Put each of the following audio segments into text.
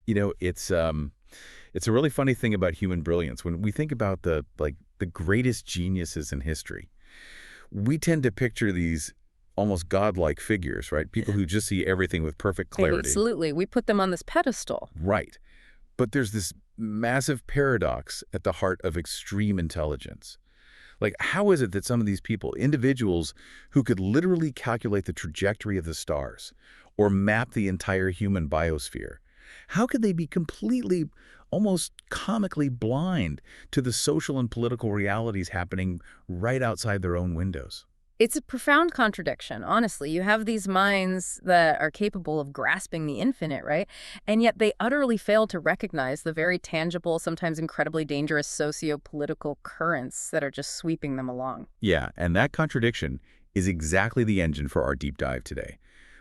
It's a really funny thing about human brilliance. When we think about the greatest geniuses in history, we tend to picture these almost godlike figures, right? People who just see everything with perfect clarity. Absolutely. We put them on this pedestal. Right. But there's this massive paradox at the heart of extreme intelligence. Like, how is it that some of these people, individuals who could literally calculate the trajectory of the stars or map the entire human biosphere, how could they be completely, almost comically blind to the social and political realities happening right outside their own windows? It's a profound contradiction, honestly. You have these minds that are capable of grasping the infinite, right? And yet they utterly fail to recognize the very tangible, sometimes incredibly dangerous socio-political currents that are just sweeping them along. Yeah, and that contradiction is exactly the engine for our deep dive today.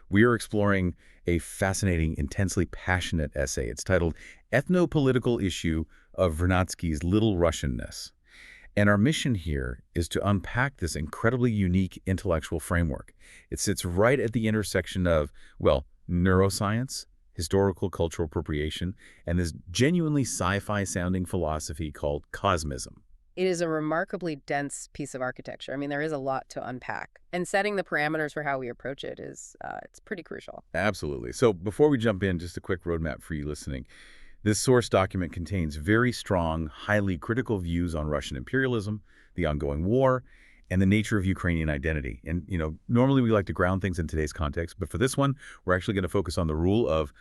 We are exploring a fascinating, intensely passionate essay. It's titled Ethnopolitical Issue of Vernadsky's Little Russianness. And our mission here is to unpack this incredibly unique intellectual framework. It sits right at the intersection of, well, neuroscience, historical cultural appropriation, and this genuinely sci-fi sounding philosophy called Cosmism. It is a remarkably dense piece of architecture. I mean, there is a lot to unpack. And setting the parameters for how we approach it is it's pretty crucial. Absolutely. So before we jump in, just a quick roadmap for you listening. This source document contains very strong, highly critical views on Russian imperialism, the ongoing war, and the nature of Ukrainian identity. And, normally we like to ground things in today's context, but for this one, we're actually going to focus on the rule of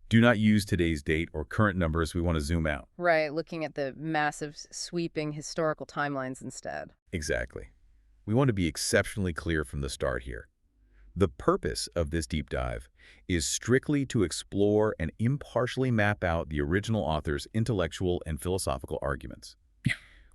do not use today's date or current numbers. We want to zoom out. Right, looking at the massive, sweeping historical timelines instead. Exactly. We want to be exceptionally clear from the start here. The purpose of this deep dive is strictly to explore and impartially map out the original author's intellectual and philosophical arguments.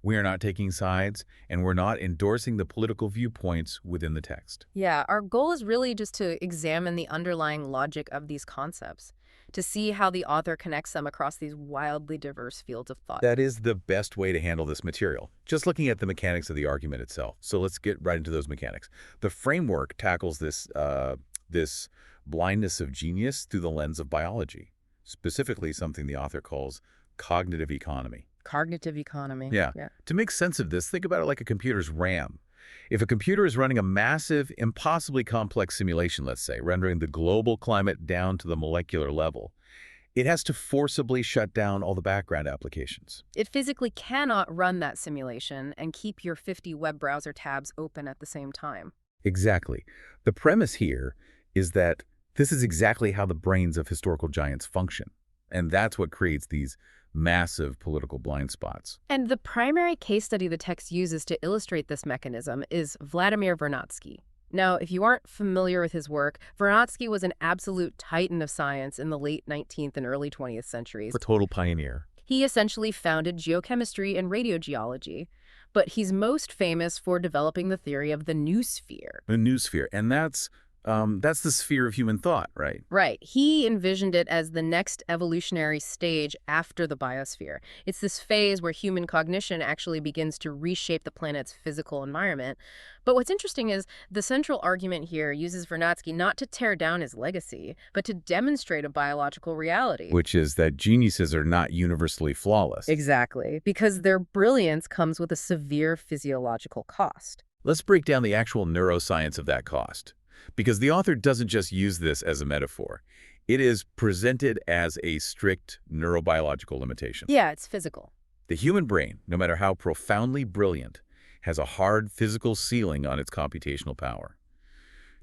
We are not taking sides, and we're not endorsing the political viewpoints within the text. Yeah, our goal is really just to examine the underlying logic of these concepts, to see how the author connects them across these wildly diverse fields of thought. That is the best way to handle this material, just looking at the mechanics of the argument itself. So let's get right into those mechanics. The framework tackles this blindness of genius through the lens of biology, specifically something the author calls cognitive economy. Cognitive economy. Yeah. To make sense of this, think about it like a computer's RAM. If a computer is running a massive, impossibly complex simulation, let's say, rendering the global climate down to the molecular level, it has to forcibly shut down all the background applications. It physically cannot run that simulation and keep your 50 web browser tabs open at the same time. Exactly. The premise here is that this is exactly how the brains of historical giants function. And that's what creates these massive political blind spots. And the primary case study the text uses to illustrate this mechanism is Vladimir Vernadsky. Now, if you aren't familiar with his work, Vernadsky was an absolute titan of science in the late 19th and early 20th centuries. A total pioneer. He essentially founded geochemistry and radiogeology, but he's most famous for developing the theory of the Noosphere. The Noosphere, and that's the sphere of human thought, right? Right. He envisioned it as the next evolutionary stage after the biosphere. It's this phase where human cognition actually begins to reshape the planet's physical environment. But what's interesting is the central argument here uses Vernadsky not to tear down his legacy, but to demonstrate a biological reality. Which is that geniuses are not universally flawless. Exactly, because their brilliance comes with a severe physiological cost. Let's break down the actual neuroscience of that cost. Because the author doesn't just use this as a metaphor. It is presented as a strict neurobiological limitation. Yeah, it's physical. The human brain, no matter how profoundly brilliant, has a hard physical ceiling on its computational power.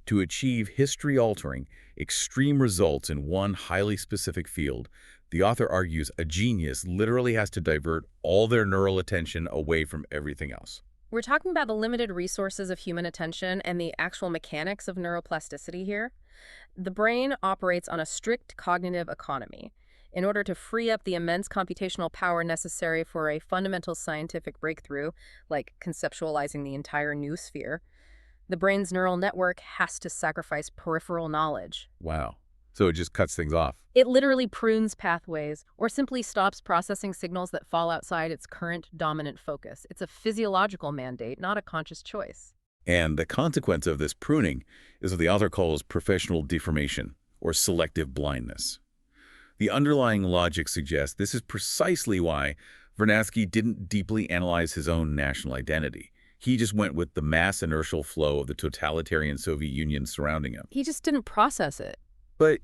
To achieve history-altering, extreme results in one highly specific field, the author argues a genius literally has to divert all their neural attention away from everything else. We're talking about the limited resources of human attention and the actual mechanics of neuroplasticity here. The brain operates on a strict cognitive economy. In order to free up the immense computational power necessary for a fundamental scientific breakthrough, like conceptualizing the entire noosphere, the brain's neural network has to sacrifice peripheral knowledge. Wow. So it just cuts things off. It literally prunes pathways or simply stops processing signals that fall outside its current dominant focus. It's a physiological mandate, not a conscious choice. And the consequence of this pruning is what the author calls professional deformation or selective blindness. The underlying logic suggests this is precisely why Vernadsky didn't deeply analyze his own national identity. He just went with the mass inertial flow of the totalitarian Soviet Union surrounding him. He just didn't process it. But,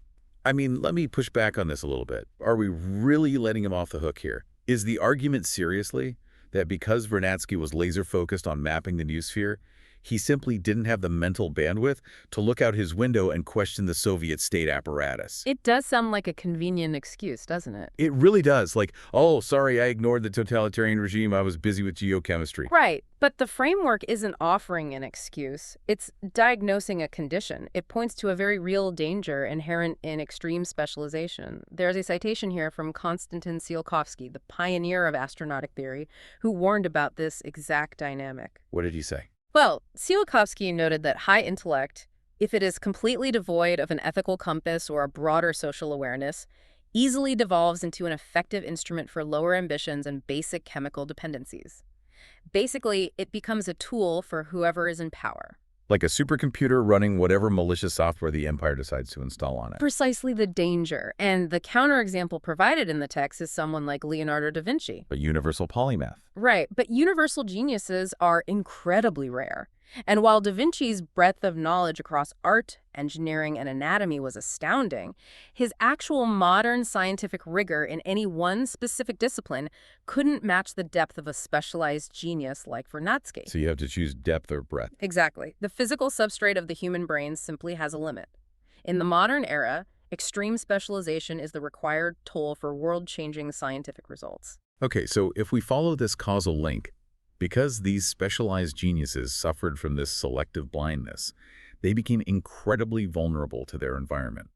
I mean, let me push back on this a little bit. Are we really letting him off the hook here? Is the argument seriously that because Vernadsky was laser-focused on mapping the Noosphere, he simply didn't have the mental bandwidth to look out his window and question the Soviet state apparatus? It does sound like a convenient excuse, doesn't it? It really does. Like, oh, sorry, I ignored the totalitarian regime. I was busy with geochemistry. Right, but the framework isn't offering an excuse. It's diagnosing a condition. It points to a very real danger inherent in extreme specialization. There's a citation here from Konstantin Tsiolkovsky, the pioneer of astronautic theory, who warned about this exact dynamic. What did he say? Well, Tsiolkovsky noted that high intellect, if it is completely devoid of an ethical compass or a broader social awareness, easily devolves into an effective instrument for lower ambitions and basic chemical dependencies. Basically, it becomes a tool for whoever is in power. Like a supercomputer running whatever malicious software the empire decides to install on it. Precisely the danger. And the counterexample provided in the text is someone like Leonardo da Vinci. A universal polymath. Right, but universal geniuses are incredibly rare. And while da Vinci's breadth of knowledge across art, engineering, and anatomy was astounding, his actual modern scientific rigor in any one specific discipline couldn't match the depth of a specialized genius like Vernadsky. So you have to choose depth or breadth. Exactly. The physical substrate of the human brain simply has a limit. In the modern era, extreme specialization is the required tool for world-changing scientific results. Okay, so if we follow this causal link, because these specialized geniuses suffered from this selective blindness, they became incredibly vulnerable to their environment.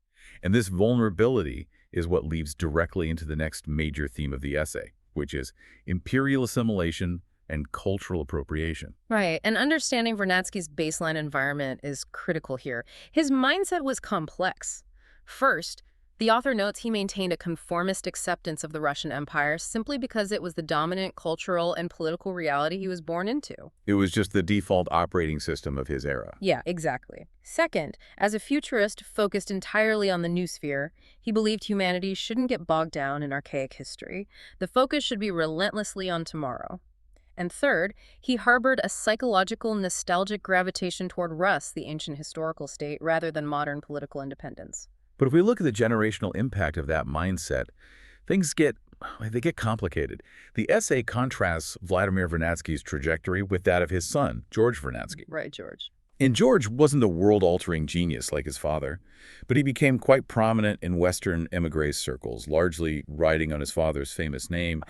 And this vulnerability is what leads directly into the next major theme of the essay, which is imperial assimilation and cultural appropriation. Right, and understanding Vernadsky's baseline environment is critical here. His mindset was complex. First, the author notes he maintained a conformist acceptance of the Russian Empire simply because it was the dominant cultural and political reality he was born into. It was just the default operating system of his era. Yeah, exactly. Second, as a futurist focused entirely on the Noosphere, he believed humanity shouldn't get bogged down in archaic history. The focus should be relentlessly on tomorrow. And third, he harbored a psychological nostalgic gravitation toward Rus, the ancient historical state, rather than modern political independence. But if we look at the generational impact of that mindset, things get complicated. The essay contrasts Vladimir Vernadsky's trajectory with that of his son, George Vernadsky. Right, George. And George wasn't a world-altering genius like his father, but he became quite prominent in Western émigré circles, largely riding on his father's famous name.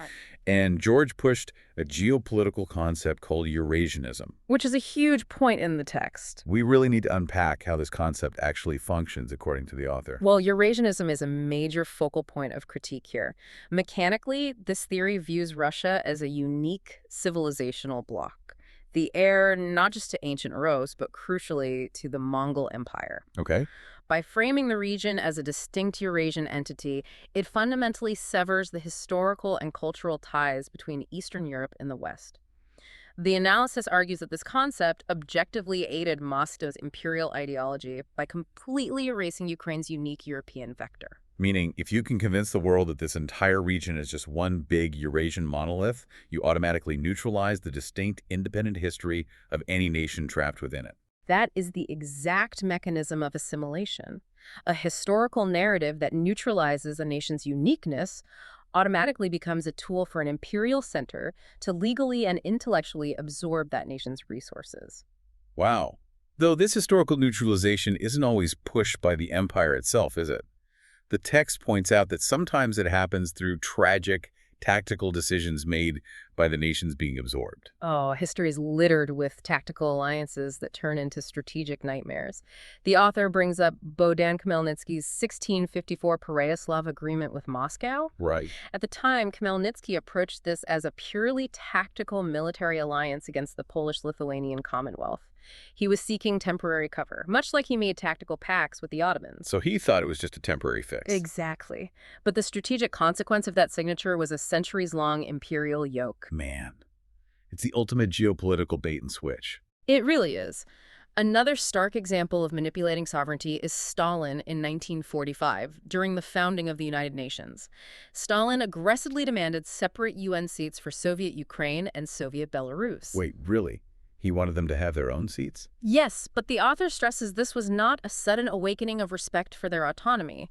And George pushed a geopolitical concept called Eurasianism. Which is a huge point in the text. We really need to unpack how this concept actually functions, according to the author. Well, Eurasianism is a major focal point of critique here. Mechanically, this theory views Russia as a unique civilizational bloc. The heir not just to ancient Rus, but crucially to the Mongol Empire. Okay. By framing the region as a distinct Eurasian entity, it fundamentally severs the historical and cultural ties between Eastern Europe and the West. The analysis argues that this concept objectively aided Moscow's imperial ideology by completely erasing Ukraine's unique European vector. Meaning, if you can convince the world that this entire region is just one big Eurasian monolith, you automatically neutralize the distinct independent history of any nation trapped within it. That is the exact mechanism of assimilation. A historical narrative that neutralizes a nation's uniqueness automatically becomes a tool for an imperial center to legally and intellectually absorb that nation's resources. Wow. Though this historical neutralization isn't always pushed by the empire itself, is it? The text points out that sometimes it happens through tragic, tactical decisions made by the nations being absorbed. Oh, history is littered with tactical alliances that turn into strategic nightmares. The author brings up Bohdan Khmelnytsky's 1654 Pereyaslav agreement with Moscow. Right. At the time, Khmelnytsky approached this as a purely tactical military alliance against the Polish-Lithuanian Commonwealth. He was seeking temporary cover, much like he made tactical pacts with the Ottomans. So he thought it was just a temporary fix. Exactly. But the strategic consequence of that signature was a centuries-long imperial yoke. Man, it's the ultimate geopolitical bait and switch. It really is. Another stark example of manipulating sovereignty is Stalin in 1945, during the founding of the United Nations. Stalin aggressively demanded separate UN seats for Soviet Ukraine and Soviet Belarus. Wait, really? He wanted them to have their own seats? Yes, but the author stresses this was not a sudden awakening of respect for their autonomy.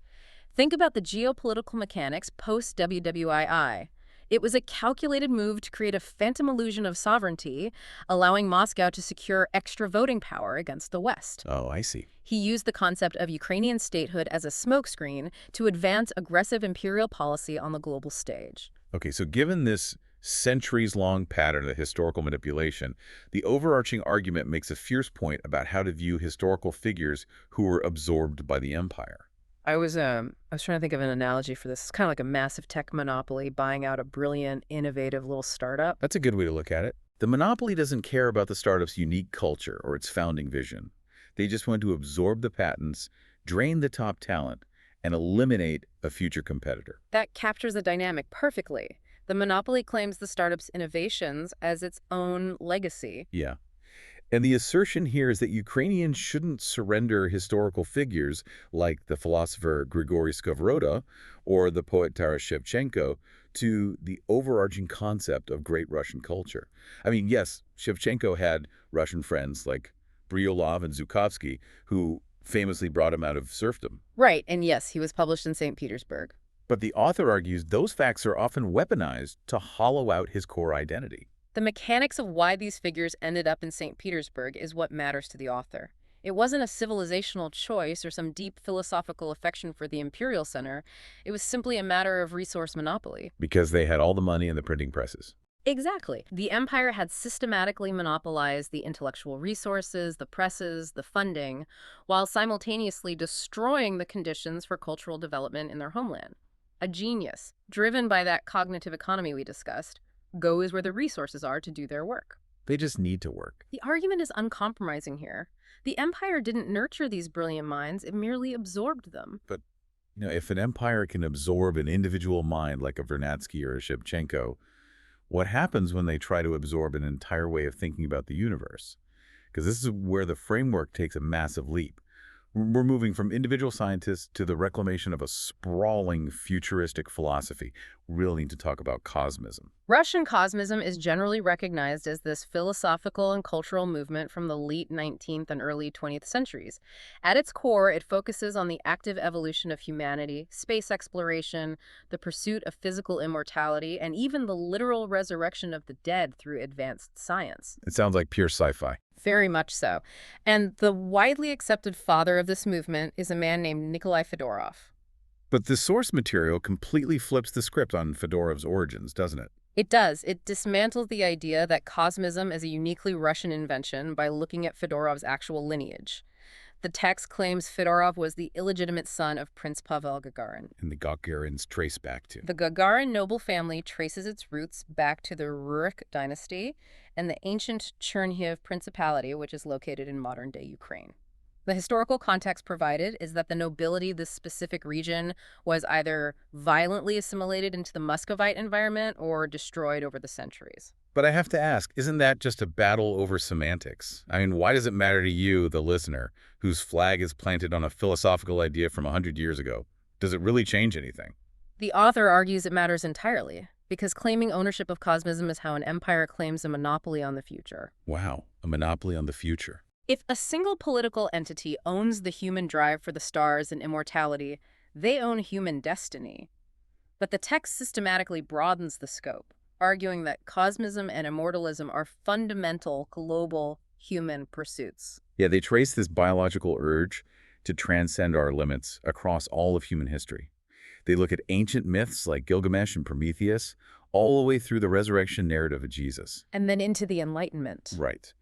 Think about the geopolitical mechanics post-WWII. It was a calculated move to create a phantom illusion of sovereignty, allowing Moscow to secure extra voting power against the West. Oh, I see. He used the concept of Ukrainian statehood as a smokescreen to advance aggressive imperial policy on the global stage. Okay, so given this centuries-long pattern of historical manipulation, the overarching argument makes a fierce point about how to view historical figures who were absorbed by the empire. I was trying to think of an analogy for this. It's kind of like a massive tech monopoly buying out a brilliant, innovative little startup. That's a good way to look at it. The monopoly doesn't care about the startup's unique culture or its founding vision. They just want to absorb the patents, drain the top talent, and eliminate a future competitor. That captures the dynamic perfectly. The monopoly claims the startup's innovations as its own legacy. Yeah. And the assertion here is that Ukrainians shouldn't surrender historical figures like the philosopher Grigory Skovoroda or the poet Taras Shevchenko to the overarching concept of great Russian culture. I mean, yes, Shevchenko had Russian friends like Korolev and Tsiolkovsky, who famously brought him out of serfdom. Right, and yes, he was published in St. Petersburg. But the author argues those facts are often weaponized to hollow out his core identity. The mechanics of why these figures ended up in St. Petersburg is what matters to the author. It wasn't a civilizational choice or some deep philosophical affection for the Imperial Center. It was simply a matter of resource monopoly. Because they had all the money and the printing presses. Exactly. The empire had systematically monopolized the intellectual resources, the presses, the funding, while simultaneously destroying the conditions for cultural development in their homeland. A genius, driven by that cognitive economy we discussed, goes where the resources are to do their work. They just need to work. The argument is uncompromising here. The empire didn't nurture these brilliant minds, it merely absorbed them. But, if an empire can absorb an individual mind like a Vernadsky or a Shevchenko, what happens when they try to absorb an entire way of thinking about the universe? Because this is where the framework takes a massive leap. We're moving from individual scientists to the reclamation of a sprawling futuristic philosophy. We really need to talk about Cosmism. Russian Cosmism is generally recognized as this philosophical and cultural movement from the late 19th and early 20th centuries. At its core, it focuses on the active evolution of humanity, space exploration, the pursuit of physical immortality, and even the literal resurrection of the dead through advanced science. It sounds like pure sci-fi. Very much so. And the widely accepted father of this movement is a man named Nikolai Fedorov. But the source material completely flips the script on Fedorov's origins, doesn't it? It does. It dismantles the idea that Cosmism is a uniquely Russian invention by looking at Fedorov's actual lineage. The text claims Fedorov was the illegitimate son of Prince Pavel Gagarin. And the Gagarins trace back to. The Gagarin noble family traces its roots back to the Rurik dynasty and the ancient Chernihiv Principality, which is located in modern-day Ukraine. The historical context provided is that the nobility of this specific region was either violently assimilated into the Muscovite environment or destroyed over the centuries. But I have to ask, isn't that just a battle over semantics? I mean, why does it matter to you, the listener, whose flag is planted on a philosophical idea from 100 years ago? Does it really change anything? The author argues it matters entirely, because claiming ownership of Cosmism is how an empire claims a monopoly on the future. Wow, a monopoly on the future. If a single political entity owns the human drive for the stars and immortality, they own human destiny. But the text systematically broadens the scope, arguing that Cosmism and Immortalism are fundamental global human pursuits. Yeah, they trace this biological urge to transcend our limits across all of human history. They look at ancient myths like Gilgamesh and Prometheus, all the way through the resurrection narrative of Jesus. And then into the Enlightenment. Right.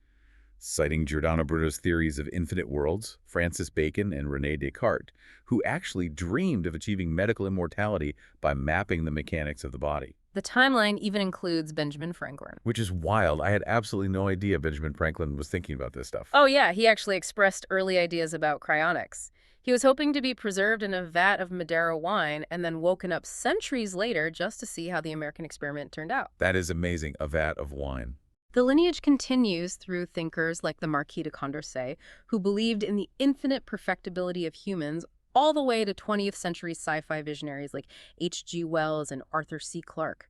Citing Giordano Bruno's theories of infinite worlds, Francis Bacon and René Descartes, who actually dreamed of achieving medical immortality by mapping the mechanics of the body. The timeline even includes Benjamin Franklin. Which is wild. I had absolutely no idea Benjamin Franklin was thinking about this stuff. Oh yeah, he actually expressed early ideas about cryonics. He was hoping to be preserved in a vat of Madeira wine and then woken up centuries later just to see how the American experiment turned out. That is amazing, a vat of wine. The lineage continues through thinkers like the Marquis de Condorcet, who believed in the infinite perfectibility of humans, all the way to 20th century sci-fi visionaries like H.G. Wells and Arthur C. Clarke.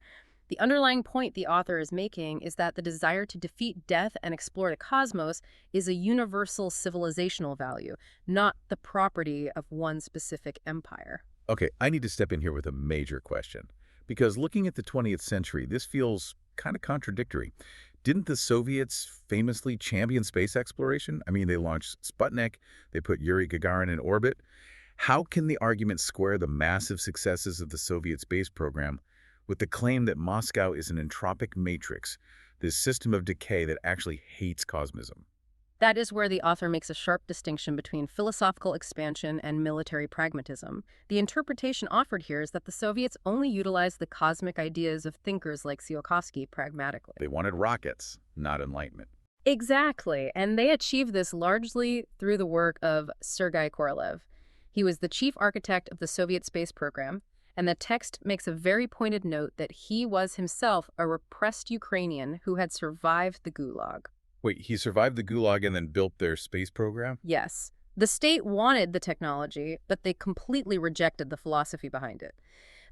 The underlying point the author is making is that the desire to defeat death and explore the cosmos is a universal civilizational value, not the property of one specific empire. Okay, I need to step in here with a major question. Because looking at the 20th century, this feels kind of contradictory. Didn't the Soviets famously champion space exploration? I mean, they launched Sputnik, they put Yuri Gagarin in orbit. How can the argument square the massive successes of the Soviet space program with the claim that Moscow is an entropic matrix, this system of decay that actually hates cosmism? That is where the author makes a sharp distinction between philosophical expansion and military pragmatism. The interpretation offered here is that the Soviets only utilized the cosmic ideas of thinkers like Tsiolkovsky pragmatically. They wanted rockets, not enlightenment. Exactly, and they achieved this largely through the work of Sergei Korolev. He was the chief architect of the Soviet space program, and the text makes a very pointed note that he was himself a repressed Ukrainian who had survived the Gulag. Wait, he survived the Gulag and then built their space program? Yes. The state wanted the technology, but they completely rejected the philosophy behind it.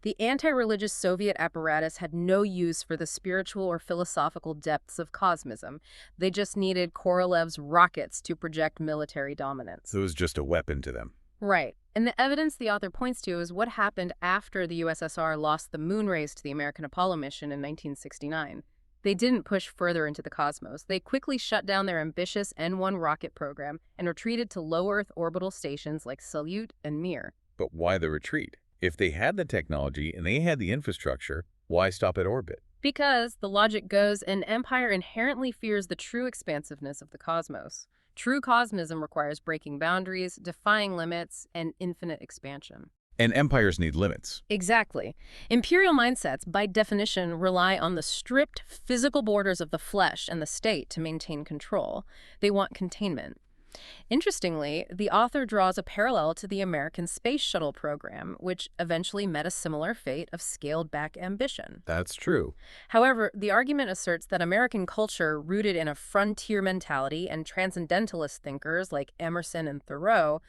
The anti-religious Soviet apparatus had no use for the spiritual or philosophical depths of cosmism. They just needed Korolev's rockets to project military dominance. So it was just a weapon to them. Right. And the evidence the author points to is what happened after the USSR lost the moon race to the American Apollo mission in 1969. They didn't push further into the cosmos. They quickly shut down their ambitious N-1 rocket program and retreated to low-Earth orbital stations like Salyut and Mir. But why the retreat? If they had the technology and they had the infrastructure, why stop at orbit? Because, the logic goes, an empire inherently fears the true expansiveness of the cosmos. True cosmism requires breaking boundaries, defying limits, and infinite expansion. And empires need limits. Exactly. Imperial mindsets, by definition, rely on the strict physical borders of the flesh and the state to maintain control. They want containment. Interestingly, the author draws a parallel to the American space shuttle program, which eventually met a similar fate of scaled-back ambition. That's true. However, the argument asserts that American culture, rooted in a frontier mentality and transcendentalist thinkers like Emerson and Thoreau,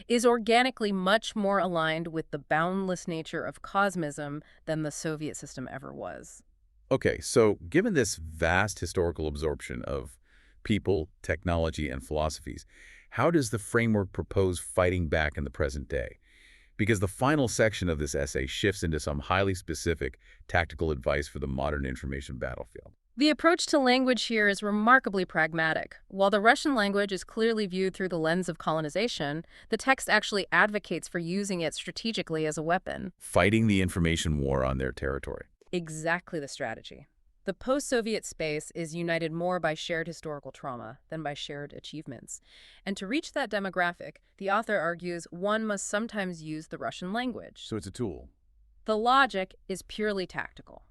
is organically much more aligned with the boundless nature of cosmism than the Soviet system ever was. Okay, so given this vast historical absorption of people, technology, and philosophies, how does the framework propose fighting back in the present day? Because the final section of this essay shifts into some highly specific tactical advice for the modern information battlefield. The approach to language here is remarkably pragmatic. While the Russian language is clearly viewed through the lens of colonization, the text actually advocates for using it strategically as a weapon. Fighting the information war on their territory. Exactly the strategy. The post-Soviet space is united more by shared historical trauma than by shared achievements. And to reach that demographic, the author argues one must sometimes use the Russian language. So it's a tool. The logic is purely tactical.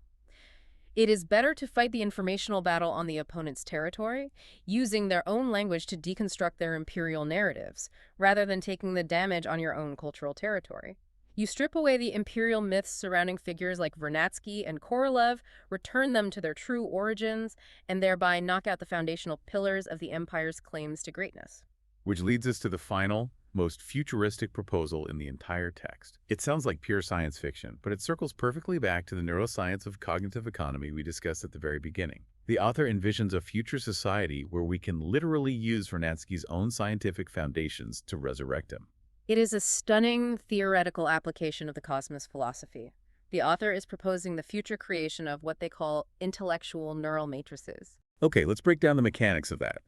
It is better to fight the informational battle on the opponent's territory, using their own language to deconstruct their imperial narratives, rather than taking the damage on your own cultural territory. You strip away the imperial myths surrounding figures like Vernadsky and Korolev, return them to their true origins, and thereby knock out the foundational pillars of the empire's claims to greatness. Which leads us to the final, most futuristic proposal in the entire text. It sounds like pure science fiction, but it circles perfectly back to the neuroscience of cognitive economy we discussed at the very beginning. The author envisions a future society where we can literally use Vernadsky's own scientific foundations to resurrect him. It is a stunning theoretical application of the cosmos philosophy. The author is proposing the future creation of what they call intellectual neural matrices. Okay, let's break down the mechanics of that.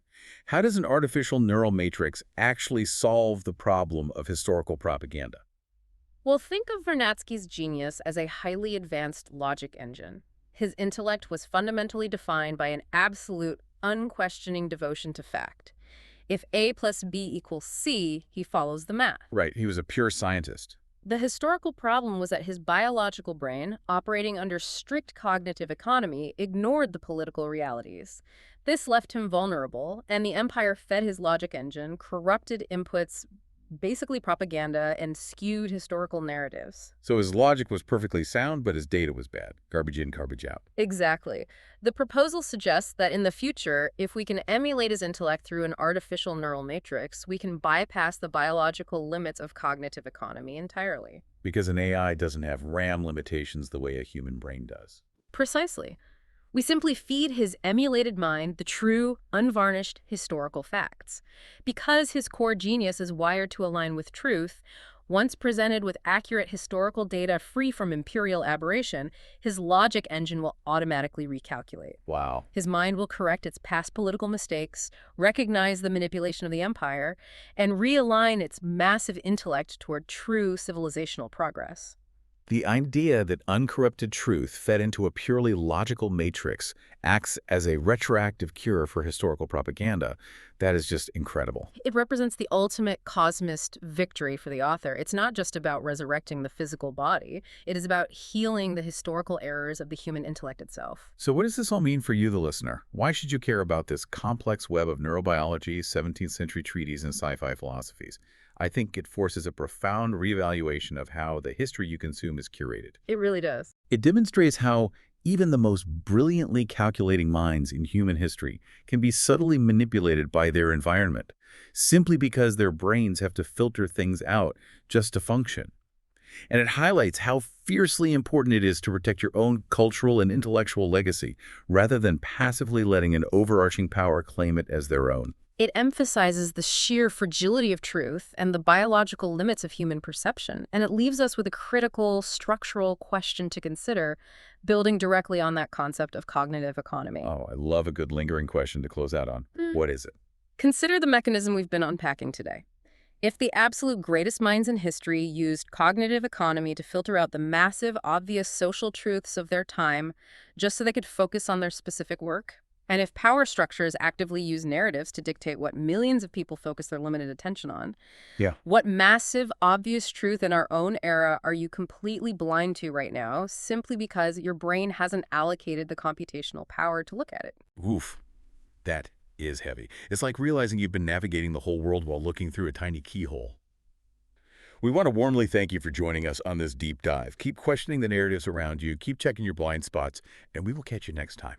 How does an artificial neural matrix actually solve the problem of historical propaganda? Well, think of Vernadsky's genius as a highly advanced logic engine. His intellect was fundamentally defined by an absolute, unquestioning devotion to fact. If A plus B equals C, he follows the math. Right, he was a pure scientist. The historical problem was that his biological brain, operating under strict cognitive economy, ignored the political realities. This left him vulnerable, and the empire fed his logic engine corrupted inputs Basically propaganda and skewed historical narratives. So his logic was perfectly sound, but his data was bad. Garbage in, garbage out. Exactly. The proposal suggests that in the future, if we can emulate his intellect through an artificial neural matrix, we can bypass the biological limits of cognitive economy entirely. Because an AI doesn't have RAM limitations the way a human brain does. Precisely. We simply feed his emulated mind the true, unvarnished historical facts. Because his core genius is wired to align with truth, once presented with accurate historical data free from imperial aberration, his logic engine will automatically recalculate. Wow. His mind will correct its past political mistakes, recognize the manipulation of the empire, and realign its massive intellect toward true civilizational progress. The idea that uncorrupted truth fed into a purely logical matrix acts as a retroactive cure for historical propaganda, that is just incredible. It represents the ultimate cosmist victory for the author. It's not just about resurrecting the physical body. It is about healing the historical errors of the human intellect itself. So what does this all mean for you, the listener? Why should you care about this complex web of neurobiology, 17th century treaties, and sci-fi philosophies? I think it forces a profound reevaluation of how the history you consume is curated. It really does. It demonstrates how even the most brilliantly calculating minds in human history can be subtly manipulated by their environment, simply because their brains have to filter things out just to function. And it highlights how fiercely important it is to protect your own cultural and intellectual legacy, rather than passively letting an overarching power claim it as their own. It emphasizes the sheer fragility of truth and the biological limits of human perception, and it leaves us with a critical, structural question to consider, building directly on that concept of cognitive economy. Oh, I love a good lingering question to close out on. What is it? Consider the mechanism we've been unpacking today. If the absolute greatest minds in history used cognitive economy to filter out the massive, obvious social truths of their time just so they could focus on their specific work, and if power structures actively use narratives to dictate what millions of people focus their limited attention on, what massive, obvious truth in our own era are you completely blind to right now simply because your brain hasn't allocated the computational power to look at it? Oof, that is heavy. It's like realizing you've been navigating the whole world while looking through a tiny keyhole. We want to warmly thank you for joining us on this deep dive. Keep questioning the narratives around you, keep checking your blind spots, and we will catch you next time.